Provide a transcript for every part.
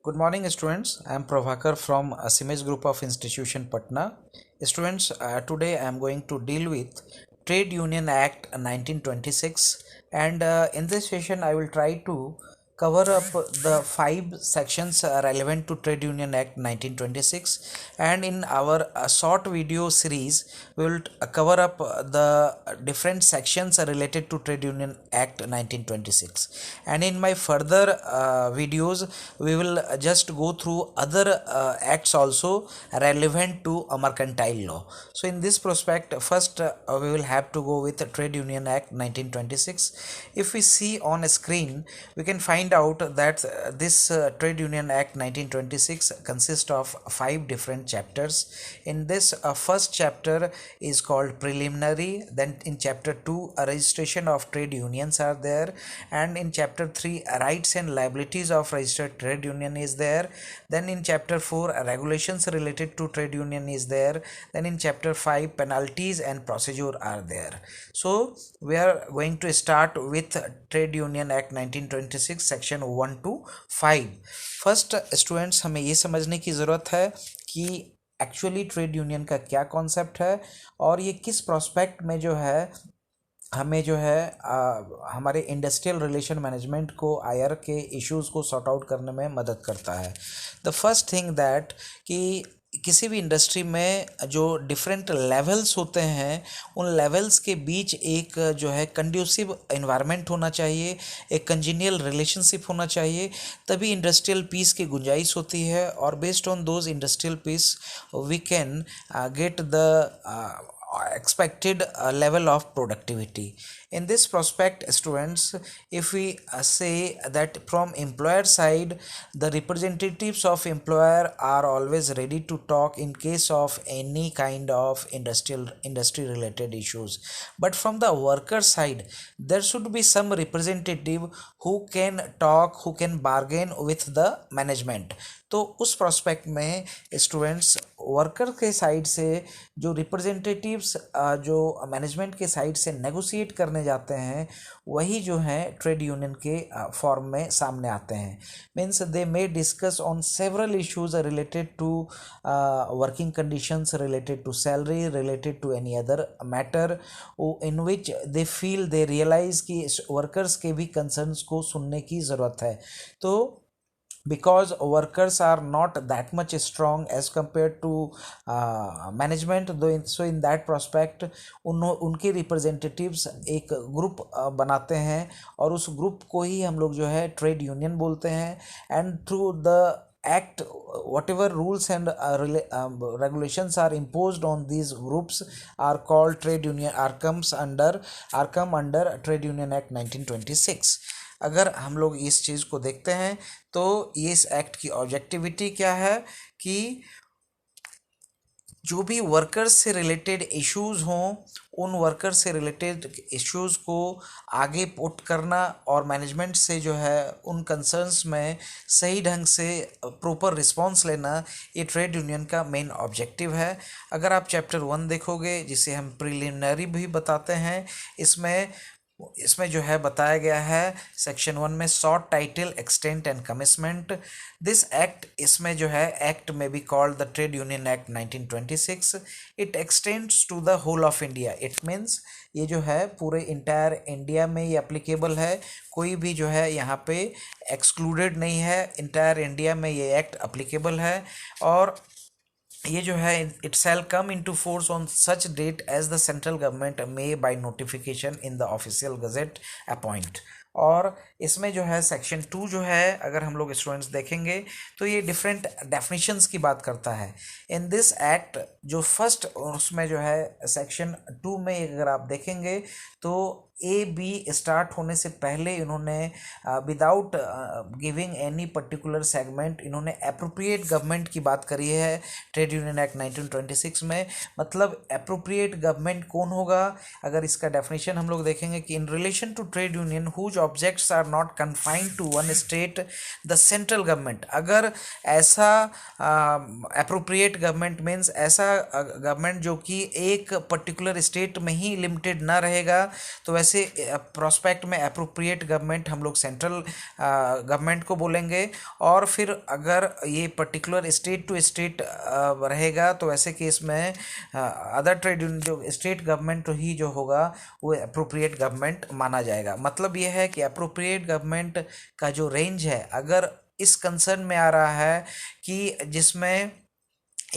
Good morning, students. I am Prabhakar from Simage Group of Institution Patna. Students, today I am going to deal with Trade Union Act 1926, and in this session I will try to cover up the five sections relevant to Trade Union Act 1926, and in our short video series we will cover up the different sections related to Trade Union Act 1926, and in my further videos we will just go through other acts also relevant to mercantile law. So in this prospect, first we will have to go with the Trade Union Act 1926. If we see on a screen, we can find out that this Trade Union Act 1926 consists of five different chapters. In this first chapter is called preliminary. Then in chapter 2 a registration of trade unions are there, and in chapter 3 rights and liabilities of registered trade union is there. Then in chapter 4 regulations related to trade union is there. Then in chapter 5 penalties and procedure are there. So we are going to start with Trade Union Act 1926 section 1 to 5. First students, हमें ये समझने की ज़रूरत है कि actually trade union का क्या concept है और ये किस प्रोस्पेक्ट में जो है हमें जो है हमारे इंडस्ट्रियल रिलेशन मैनेजमेंट को आईआर के इश्यूज़ को सॉर्ट आउट करने में मदद करता है. द फर्स्ट थिंग दैट कि किसी भी इंडस्ट्री में जो डिफरेंट लेवल्स होते हैं उन लेवल्स के बीच एक जो है कंड्यूसिव एनवायरनमेंट होना चाहिए, एक कंजीनियल रिलेशनशिप होना चाहिए, तभी इंडस्ट्रियल पीस की गुंजाइश होती है और based on those industrial peace we can get the expected level of productivity. In this prospect, students, if we say that from employer side the representatives of employer are always ready to talk in case of any kind of industry related issues, but from the worker side there should be some representative who can talk, who can bargain with the management. तो उस prospect में students worker के side से जो representatives जो management के side से negotiate करने जाते हैं वही जो है ट्रेड यूनियन के फॉर्म में सामने आते हैं. Means they may discuss on several issues related to working conditions, related to salary, related to any other matter in which they feel, they realise कि वर्कर्स के भी कंसर्न्स को सुनने की ज़रूरत है. तो because workers are not that much strong as compared to management, though so in that prospect उनके representatives एक ग्रुप बनाते हैं और उस ग्रुप को ही हम लोग जो है ट्रेड यूनियन बोलते हैं. And through the act whatever rules and regulations are imposed on these groups are called trade union, are come under Trade Union Act 1926. अगर हम लोग इस चीज़ को देखते हैं तो ये इस एक्ट की ऑब्जेक्टिविटी क्या है कि जो भी वर्कर्स से रिलेटेड इश्यूज़ हों उन वर्कर्स से रिलेटेड इश्यूज़ को आगे पुट करना और मैनेजमेंट से जो है उन कंसर्न्स में सही ढंग से प्रॉपर रिस्पॉन्स लेना, ये ट्रेड यूनियन का मेन ऑब्जेक्टिव है. अगर आप चैप्टर 1 देखोगे जिसे हम प्रिलिमिनरी भी बताते हैं, इसमें जो है बताया गया है सेक्शन 1 में short title, extent and commitment. This act, इसमें जो है एक्ट में be called the trade union act 1926. It extends to the whole of India. It means ये जो है पूरे इंटायर इंडिया में ये एप्लीकेबल है, कोई भी जो है यहाँ पे एक्सक्लूडेड नहीं है, इंटायर इंडिया में ये एक्ट एप्लीकेबल है. और ये जो है it shall come into force on such date as the central government may by notification in the official gazette appoint. और इसमें जो है सेक्शन 2 जो है अगर हम लोग स्टूडेंट्स देखेंगे तो ये डिफरेंट डेफिनेशंस की बात करता है. इन दिस एक्ट जो फर्स्ट उसमें जो है सेक्शन 2 में अगर आप देखेंगे तो ए बी स्टार्ट होने से पहले इन्होंने without giving any particular segment इन्होंने अप्रोप्रिएट गवर्नमेंट की बात करी है ट्रेड यूनियन एक्ट 1926 में. मतलब अप्रोप्रिएट गवर्नमेंट कौन होगा? अगर इसका डेफिनेशन हम लोग देखेंगे कि in relation to trade union whose objects are not confined to one state the central government. अगर ऐसा अप्रोप्रिएट गवर्नमेंट मीन्स ऐसा गवर्नमेंट जो कि एक पर्टिकुलर स्टेट में ही लिमिटेड ना रहेगा, तो वैसे वैसे प्रोस्पेक्ट में अप्रोप्रिएट गवर्नमेंट हम लोग सेंट्रल गवर्नमेंट को बोलेंगे, और फिर अगर ये पर्टिकुलर स्टेट टू स्टेट रहेगा तो वैसे केस में अदर ट्रेड यूनियन जो स्टेट गवर्नमेंट ही जो होगा वो अप्रोप्रिएट गवर्नमेंट माना जाएगा। मतलब ये है कि अप्रोप्रिएट गवर्नमेंट का जो रेंज है, अगर इस कंसर्न में आ रहा है कि जिसमें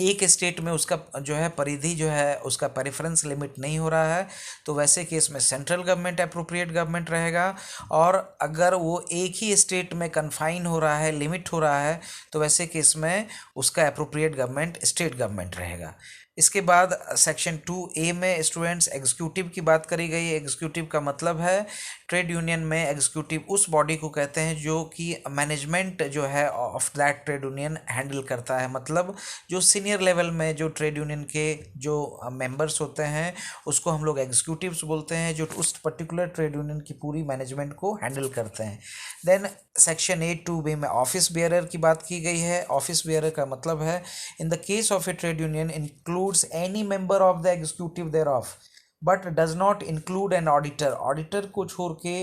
एक स्टेट में उसका जो है परिधि जो है उसका प्रेफरेंस लिमिट नहीं हो रहा है, तो वैसे केस में सेंट्रल गवर्नमेंट अप्रोप्रिएट गवर्नमेंट रहेगा। और अगर वो एक ही स्टेट में कन्फाइन हो रहा है, लिमिट हो रहा है, तो वैसे केस में उसका अप्रोप्रिएट गवर्नमेंट स्टेट गवर्नमेंट रहेगा। इसके बाद सेक्शन 2A में स्टूडेंट्स एग्जीक्यूटिव की बात करी गई है। एग्जीक्यूटिव का मतलब है ट्रेड यूनियन में एग्जीक्यूटिव उस बॉडी को कहते हैं जो कि मैनेजमेंट जो है of that trade union handle करता है। मतलब जो सीनियर लेवल में जो ट्रेड यूनियन के जो मेंबर्स होते हैं उसको हम लोग एग्जीक्यूटिव्स बोलते हैं, जो उस पर्टिकुलर ट्रेड यूनियन की पूरी मैनेजमेंट को हैंडल करते हैं। देन सेक्शन 8(2)B में ऑफिस बेयरर की बात की गई है। ऑफिस बेयरर का मतलब है in the case of a trade union includes any member of the executive thereof but does not include an auditor. Auditor को छोड़ के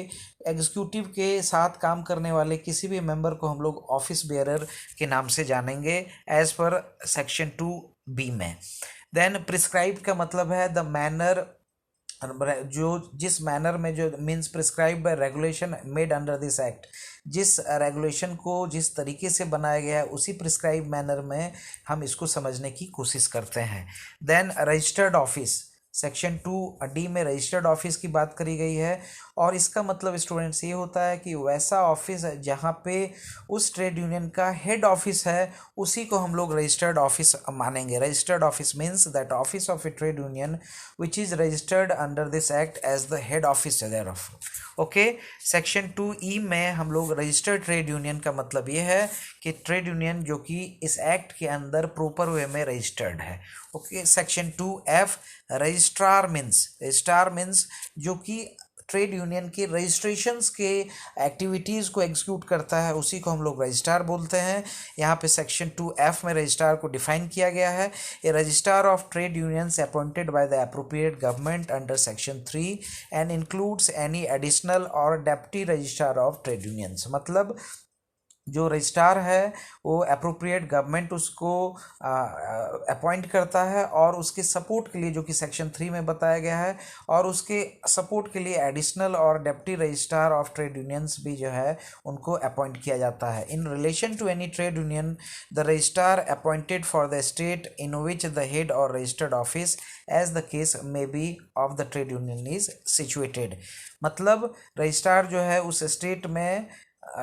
एग्जीक्यूटिव के साथ काम करने वाले किसी भी मेंबर को हम लोग ऑफिस बेयरर के नाम से जानेंगे एज पर सेक्शन 2B में। देन प्रिस्क्राइब का मतलब है द मैनर, जो जिस मैनर में जो means prescribe by regulation made under this act, जिस रेगुलेशन को जिस तरीके से बनाया गया है उसी प्रिस्क्राइब मैनर में हम इसको समझने की कोशिश करते हैं। Then registered office, section 2D में रजिस्टर्ड ऑफिस की बात करी गई है, और इसका मतलब स्टूडेंट्स ये होता है कि वैसा ऑफिस जहाँ पे उस ट्रेड यूनियन का हेड ऑफिस है उसी को हम लोग रजिस्टर्ड ऑफिस मानेंगे। Registered office means that office of a trade union which is registered under this act as the head office thereof. Okay, section 2E में हम लोग रजिस्टर्ड ट्रेड यूनियन का मतलब ये है कि ट्रेड यूनियन जो कि इस एक्ट के अंदर प्रॉपर वे में रजिस्टर्ड है। Okay, section 2F registrar means जो कि ट्रेड यूनियन के रजिस्ट्रेशंस के एक्टिविटीज़ को एग्जीक्यूट करता है उसी को हम लोग रजिस्ट्रार बोलते हैं। यहाँ पे सेक्शन 2F में रजिस्ट्रार को डिफाइन किया गया है, a registrar of trade unions appointed by the appropriate government under section 3 and includes any additional और deputy registrar of trade unions. मतलब जो रजिस्ट्रार है वो अप्रोप्रिएट गवर्नमेंट उसको अपॉइंट करता है और उसके सपोर्ट के लिए जो कि सेक्शन 3 में बताया गया है, और उसके सपोर्ट के लिए एडिशनल और deputy registrar of trade unions भी जो है उनको अपॉइंट किया जाता है। In relation to any trade union the registrar appointed for the state in which the head और registered office as the case may be of the trade union is situated. मतलब registrar जो है उस state में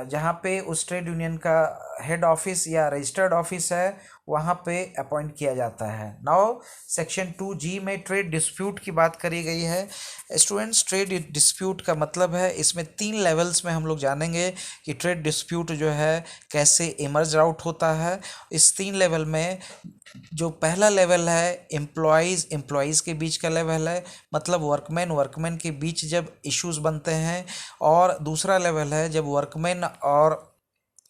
जहाँ पे उस trade union का हेड ऑफिस या रजिस्टर्ड ऑफिस है वहाँ पे अपॉइंट किया जाता है। नाउ सेक्शन 2G में ट्रेड डिस्प्यूट की बात करी गई है। स्टूडेंट्स, ट्रेड डिस्प्यूट का मतलब है इसमें 3 लेवल्स में हम लोग जानेंगे कि ट्रेड डिस्प्यूट जो है कैसे इमर्ज आउट होता है। इस 3 लेवल में जो पहला लेवल है एम्प्लॉयज़ के बीच का लेवल है, मतलब वर्कमैन के बीच जब इश्यूज बनते हैं, और दूसरा लेवल है जब वर्कमैन और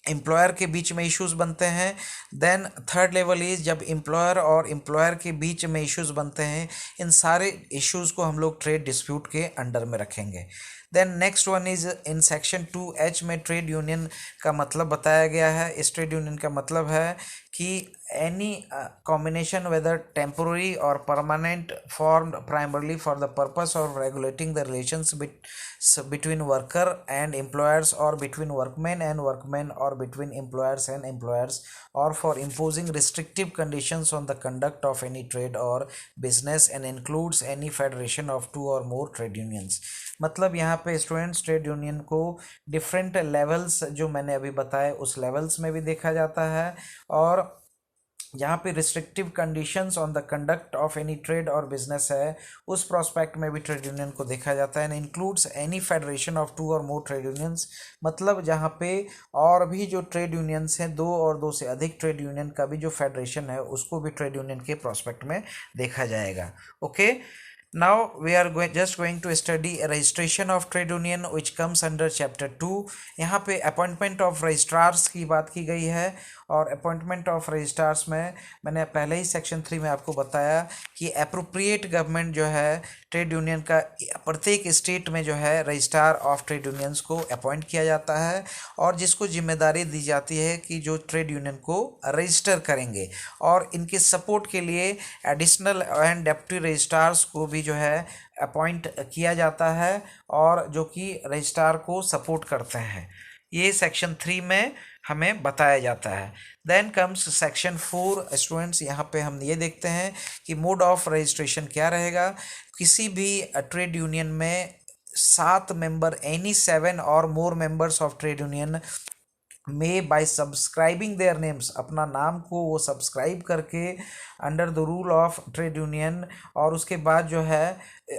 एम्प्लॉयर के बीच में इश्यूज बनते हैं। देन थर्ड लेवल इज जब एम्प्लॉयर के बीच में इश्यूज बनते हैं। इन सारे इश्यूज को हम लोग ट्रेड डिस्प्यूट के अंडर में रखेंगे। Then next one is in section 2H में ट्रेड यूनियन का मतलब बताया गया है। इस ट्रेड यूनियन का मतलब है कि any combination whether temporary or permanent formed primarily for the purpose of regulating the relations between worker and employers, or between workmen and workmen, or between employers and employers, or for imposing restrictive conditions on the conduct of any trade or business, and includes any federation of 2 or more trade unions। मतलब यहाँ पे students trade union को different levels जो मैंने अभी बताए उस levels में भी देखा जाता है, और जहाँ पे restrictive conditions on the conduct of any trade और बिजनेस है उस प्रोस्पेक्ट में भी ट्रेड यूनियन को देखा जाता है। And includes any federation of 2 और मोर ट्रेड यूनियंस, मतलब जहाँ पे और भी जो ट्रेड यूनियंस हैं 2 और 2 से अधिक ट्रेड यूनियन का भी जो फेडरेशन है उसको भी ट्रेड यूनियन के प्रोस्पेक्ट में देखा जाएगा। Okay, Now we are just going to study registration of trade union which comes under chapter 2. यहाँ पे अपॉइंटमेंट ऑफ रजिस्ट्रार्स की बात की गई है और अपॉइंटमेंट ऑफ रजिस्ट्रार्स में मैंने पहले ही सेक्शन 3 में आपको बताया कि अप्रोप्रिएट गवर्नमेंट जो है ट्रेड यूनियन का प्रत्येक स्टेट में जो है रजिस्ट्रार ऑफ ट्रेड यूनियंस को अपॉइंट किया जाता है और जिसको जिम्मेदारी दी जाती है कि जो ट्रेड यूनियन को रजिस्टर करेंगे और इनके सपोर्ट के लिए एडिशनल एंड डेप्यूटी रजिस्ट्रार्स को भी जो है अपॉइंट किया जाता है और जो कि रजिस्ट्रार को सपोर्ट करते हैं। ये सेक्शन 3 में हमें बताया जाता है। देन कम्स सेक्शन 4 स्टूडेंट्स, यहाँ पे हम ये देखते हैं कि मोड ऑफ रजिस्ट्रेशन क्या रहेगा। किसी भी ट्रेड यूनियन में 7 मेंबर, एनी 7 और मोर मेंबर्स ऑफ ट्रेड यूनियन में बाय सब्सक्राइबिंग देयर नेम्स, अपना नाम को वो सब्सक्राइब करके under the rule of trade union और उसके बाद जो है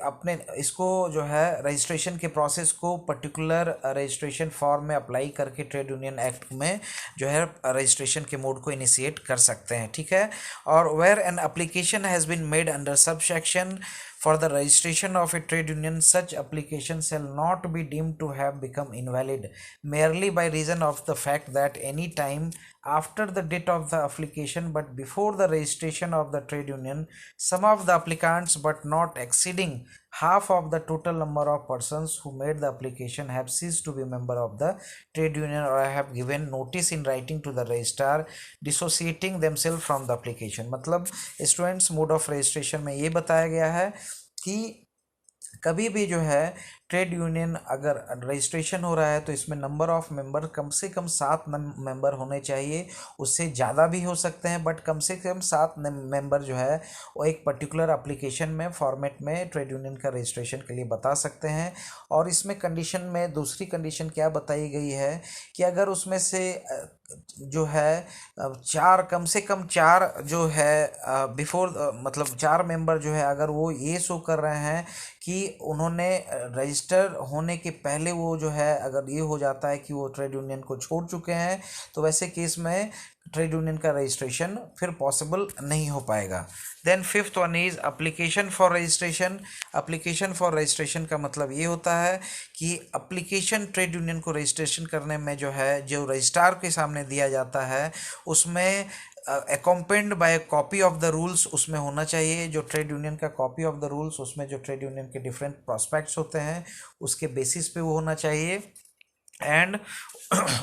अपने इसको जो है रजिस्ट्रेशन के प्रोसेस को पर्टिकुलर रजिस्ट्रेशन फॉर्म में अप्लाई करके ट्रेड यूनियन एक्ट में जो है रजिस्ट्रेशन के मोड को इनिशिएट कर सकते हैं। ठीक है। और where an application has been made under sub section for the registration of a trade union, such application shall not be deemed to have become invalid merely by reason of the fact that any time after the date of the application but before the registration of the trade union, some of the applicants but not exceeding half of the total number of persons who made the application have ceased to be member of the trade union or have given notice in writing to the registrar dissociating themselves from the application। मतलब students mode of registration में ये बताया गया है कि कभी भी जो है ट्रेड यूनियन अगर रजिस्ट्रेशन हो रहा है तो इसमें नंबर ऑफ मेंबर कम से कम 7 मेंबर होने चाहिए, उससे ज़्यादा भी हो सकते हैं बट कम से कम 7 मेंबर जो है वो एक पर्टिकुलर एप्लीकेशन में फॉर्मेट में ट्रेड यूनियन का रजिस्ट्रेशन के लिए बता सकते हैं। और इसमें कंडीशन में दूसरी कंडीशन क्या बताई गई है कि अगर उसमें से जो है कम से कम 4 जो है बिफोर मतलब 4 मेंबर जो है अगर वो ये शो कर रहे हैं कि उन्होंने रजिस्टर होने के पहले वो जो है अगर ये हो जाता है कि वो ट्रेड यूनियन को छोड़ चुके हैं तो वैसे केस में ट्रेड यूनियन का रजिस्ट्रेशन फिर पॉसिबल नहीं हो पाएगा। Then fifth one is application for registration. Application for registration का मतलब ये होता है कि एप्लीकेशन ट्रेड यूनियन को रजिस्ट्रेशन करने में जो है जो रजिस्ट्रार के सामने दिया जाता है उसमें accompanied by copy of the rules उसमें होना चाहिए। जो ट्रेड यूनियन का कॉपी ऑफ द रूल्स उसमें जो ट्रेड यूनियन के डिफरेंट प्रॉस्पेक्ट्स होते हैं उसके बेसिस पे वो होना चाहिए। एंड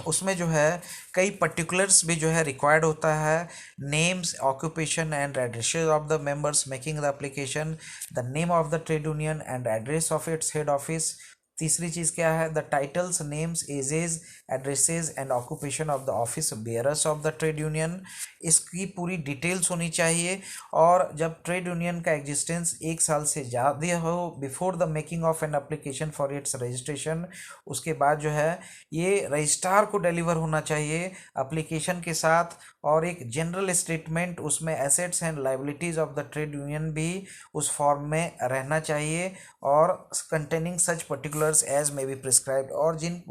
उसमें जो है कई पर्टिकुलर्स भी जो है रिक्वायर्ड होता है, names, occupation and addresses of the members making the application, the name of the trade union and address of its head office. तीसरी चीज़ क्या है, the titles, names, ages, addresses and occupation of the office bearers of the trade union. इसकी पूरी details होनी चाहिए और जब ट्रेड यूनियन का एग्जिस्टेंस 1 साल से ज़्यादा हो before the making of an application for its registration, उसके बाद जो है ये रजिस्ट्रार को डिलीवर होना चाहिए एप्लीकेशन के साथ और एक जनरल स्टेटमेंट उसमें assets and liabilities of the trade union भी उस फॉर्म में रहना चाहिए और containing such particulars as may be prescribed, और जिन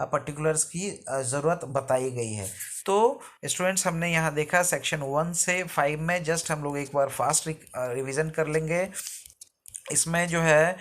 पर्टिकुलर्स की ज़रूरत बताई गई है। तो स्टूडेंट्स हमने यहाँ देखा सेक्शन 1 से 5 में जस्ट हम लोग एक बार फास्ट रिवीजन कर लेंगे। इसमें जो है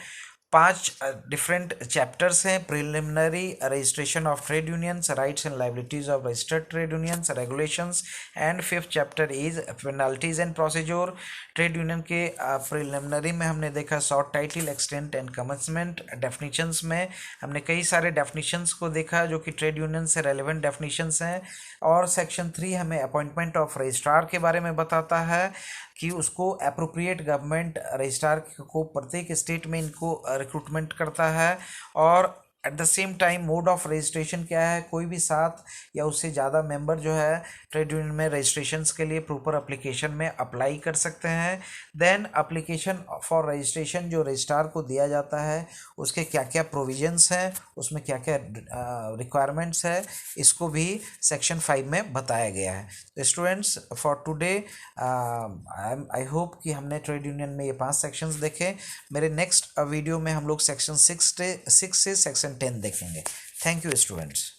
5 डिफरेंट चैप्टर्स हैं। Preliminary, registration of trade unions, rights and liabilities of registered trade unions, regulations and 5th chapter is penalties and procedure. Trade union के प्रिलिमिनरी में हमने देखा short title, extent and commencement. Definitions में हमने कई सारे definitions को देखा जो कि ट्रेड यूनियन से रेलिवेंट डेफिनेशंस हैं। और सेक्शन 3 हमें अपॉइंटमेंट ऑफ रजिस्ट्रार के बारे में बताता है कि उसको अप्रोप्रिएट गवर्नमेंट रजिस्ट्रार को प्रत्येक स्टेट में इनको रिक्रूटमेंट करता है। और at the same time mode of registration क्या है, कोई भी 7 या उससे ज़्यादा मेंबर जो है ट्रेड यूनियन में रजिस्ट्रेशंस के लिए प्रॉपर एप्लीकेशन में अप्लाई कर सकते हैं। देन एप्लीकेशन फॉर रजिस्ट्रेशन जो रजिस्ट्रार को दिया जाता है उसके क्या क्या प्रोविजंस हैं, उसमें क्या क्या रिक्वायरमेंट्स है, इसको भी सेक्शन 5 में बताया गया है। तो students for today I hope कि हमने ट्रेड यूनियन में ये 5 सेक्शंस देखे। मेरे नेक्स्ट वीडियो में हम लोग सेक्शन 6 से सेक्शन 10 देखेंगे। Thank you students.